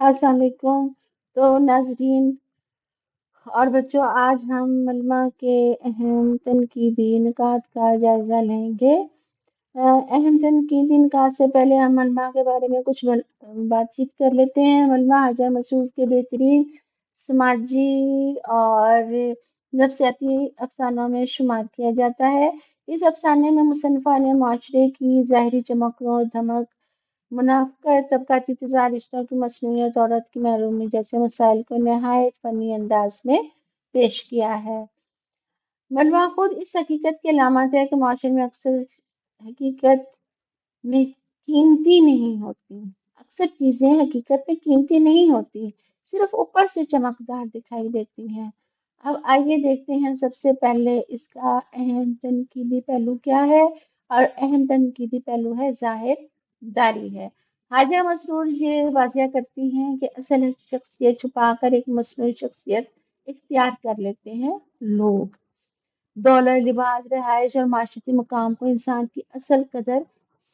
السلام علیکم۔ تو ناظرین اور بچوں، آج ہم ملمہ کے اہم تنقیدی نکات کا جائزہ لیں گے۔ اہم تنقیدی نکات سے پہلے ہم ملمہ کے بارے میں کچھ بات چیت کر لیتے ہیں۔ ملمہ حاجہ مسعود کے بہترین سماجی اور نفسیاتی افسانوں میں شمار کیا جاتا ہے۔ اس افسانے میں مصنفہ نے معاشرے کی ظاہری چمک و دھمک، منافقت، طبقاتی تضاد، رشتوں کی مصنوعیت، عورت کی محرومی جیسے مسائل کو نہایت فنی انداز میں پیش کیا ہے۔ ملوہ خود اس حقیقت کی علامت ہے کہ معاشرے میں اکثر حقیقت میں قیمتی نہیں ہوتی، اکثر چیزیں حقیقت میں قیمتی نہیں ہوتی، صرف اوپر سے چمکدار دکھائی دیتی ہیں۔ اب آئیے دیکھتے ہیں سب سے پہلے اس کا اہم تنقیدی پہلو کیا ہے، اور اہم تنقیدی پہلو ہے ظاہر داری ہے۔ حاجہ مسرور یہ واضح کرتی ہیں کہ اصل شخصیت چھپا کر ایک مصنوعی شخصیت اختیار کر لیتے ہیں لوگ۔ دولت، لباس، رہائش اور معاشرتی مقام کو انسان کی اصل قدر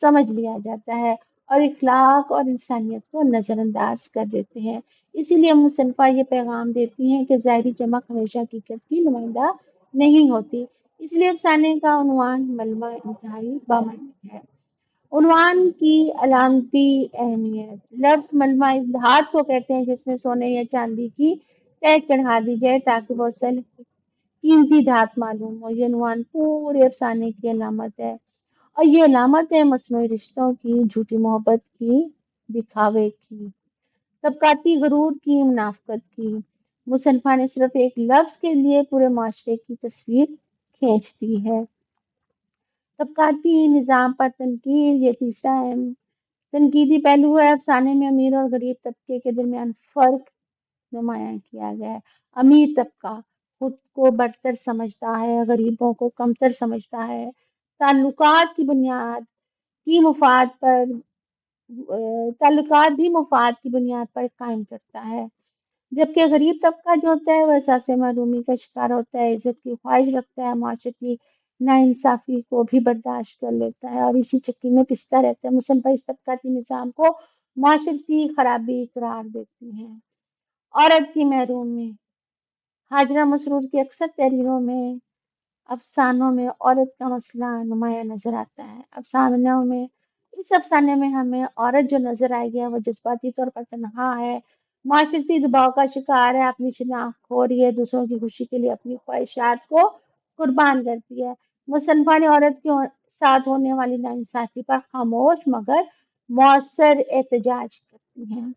سمجھ لیا جاتا ہے اور اخلاق اور انسانیت کو نظر انداز کر دیتے ہیں۔ اسی لیے مصنفہ یہ پیغام دیتی ہیں کہ ظاہری چمک ہمیشہ حقیقت کی نمائندہ نہیں ہوتی۔ اس لیے افسانے کا عنوان ملمہ انتہائی بامعنی ہے۔ عنوان کی علامتی اہمیت۔ لفظ ملمہ اس دھات کو کہتے ہیں جس میں سونے یا چاندی کی تہ چڑھا دی جائے تاکہ وہ اصل قیمتی دھات معلوم ہو۔ یہ عنوان پورے افسانے کی علامت ہے، اور یہ علامت ہے مصنوعی رشتوں کی، جھوٹی محبت کی، دکھاوے کی، طبقاتی غرور کی، منافقت کی۔ مصنفہ نے صرف ایک لفظ کے لیے پورے معاشرے کی تصویر کھینچ دی ہے۔ طبقاتی نظام پر تنقید، یہ تیسرا اہم تنقیدی پہلو ہے۔ افسانے میں امیر اور غریب طبقے کے درمیان فرق نمایاں کیا گیا ہے۔ امیر طبقہ خود کو برتر سمجھتا ہے، غریبوں کو کمتر سمجھتا ہے، تعلقات کی بنیاد کی مفاد پر تعلقات بھی مفاد کی بنیاد پر قائم کرتا ہے، جبکہ غریب طبقہ جو ہوتا ہے وہ احساس محرومی کا شکار ہوتا ہے، عزت کی خواہش رکھتا ہے، معاشرتی ناانصافی کو بھی برداشت کر لیتا ہے اور اسی چکی میں پستا رہتا ہے۔ مصنفہ اس طبقاتی نظام کو معاشرتی خرابی قرار دیتی ہیں۔ عورت کی محرومی۔ حاجرہ مسرور کی اکثر تحریروں میں، افسانوں میں عورت کا مسئلہ نمایاں نظر آتا ہے۔ اس افسانے میں ہمیں عورت جو نظر آئے گی وہ جذباتی طور پر تنہا ہے، معاشرتی دباؤ کا شکار ہے، اپنی شناخت کھو رہی ہے، دوسروں کی خوشی کے لیے اپنی خواہشات کو قربان کرتی ہے۔ مصنفہ نے عورت کے ساتھ ہونے والی ناانصافی پر خاموش مگر مؤثر احتجاج کرتی ہیں۔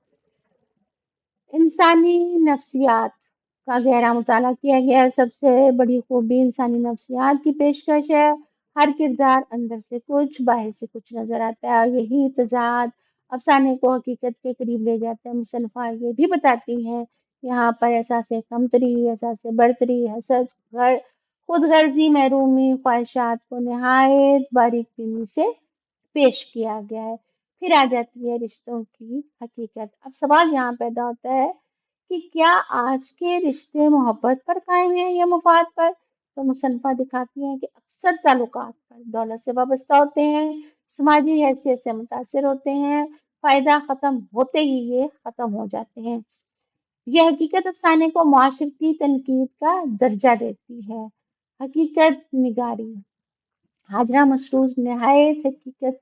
انسانی نفسیات کا گہرا مطالعہ کیا گیا ہے۔ سب سے بڑی خوبی انسانی نفسیات کی پیشکش ہے۔ ہر کردار اندر سے کچھ، باہر سے کچھ نظر آتا ہے، اور یہی تضاد افسانے کو حقیقت کے قریب لے جاتا ہے۔ مصنفہ یہ بھی بتاتی ہیں یہاں پر احساس کمتری، احساس برتری، حسد، خود غرضی، محرومی، خواہشات کو نہایت باریک بینی سے پیش کیا گیا ہے۔ پھر آ جاتی ہے رشتوں کی حقیقت۔ اب سوال یہاں پیدا ہوتا ہے کہ کیا آج کے رشتے محبت پر قائم ہیں یا مفاد پر؟ تو مصنفہ دکھاتی ہیں کہ اکثر تعلقات پر دولت سے وابستہ ہوتے ہیں، سماجی حیثیت سے متاثر ہوتے ہیں، فائدہ ختم ہوتے ہی یہ ختم ہو جاتے ہیں۔ یہ حقیقت افسانے کو معاشرتی تنقید کا درجہ دیتی ہے۔ حقیقت نگاری۔ حاجرہ مسرور نہایت حقیقت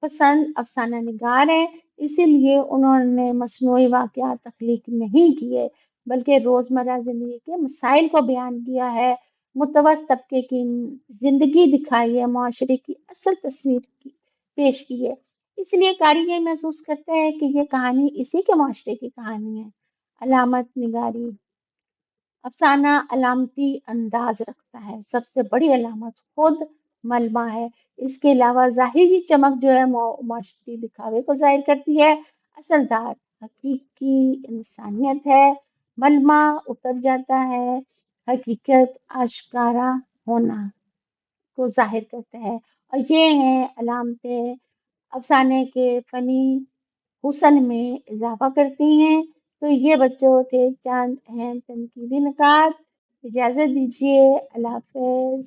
پسند افسانہ نگار ہیں، اسی لیے انہوں نے مصنوعی واقعات تخلیق نہیں کیے بلکہ روزمرہ زندگی کے مسائل کو بیان کیا ہے، متوسط طبقے کی زندگی دکھائی ہے، معاشرے کی اصل تصویر پیش کی ہے۔ اس لیے قاری یہ محسوس کرتا ہے کہ یہ کہانی اسی کے معاشرے کی کہانی ہے۔ علامت نگاری۔ افسانہ علامتی انداز رکھتا ہے، سب سے بڑی علامت خود ملمہ ہے۔ اس کے علاوہ ظاہری چمک جو ہے معاشرتی دکھاوے کو ظاہر کرتی ہے، اصل دار حقیقی انسانیت ہے۔ ملمہ اتر جاتا ہے، حقیقت آشکارا ہونا کو ظاہر کرتا ہے، اور یہ ہیں علامتیں افسانے کے فنی حسن میں اضافہ کرتی ہیں۔ تو یہ بچوں تھے چند اہم تنقیدی نکات۔ اجازت دیجیے، اللہ حافظ۔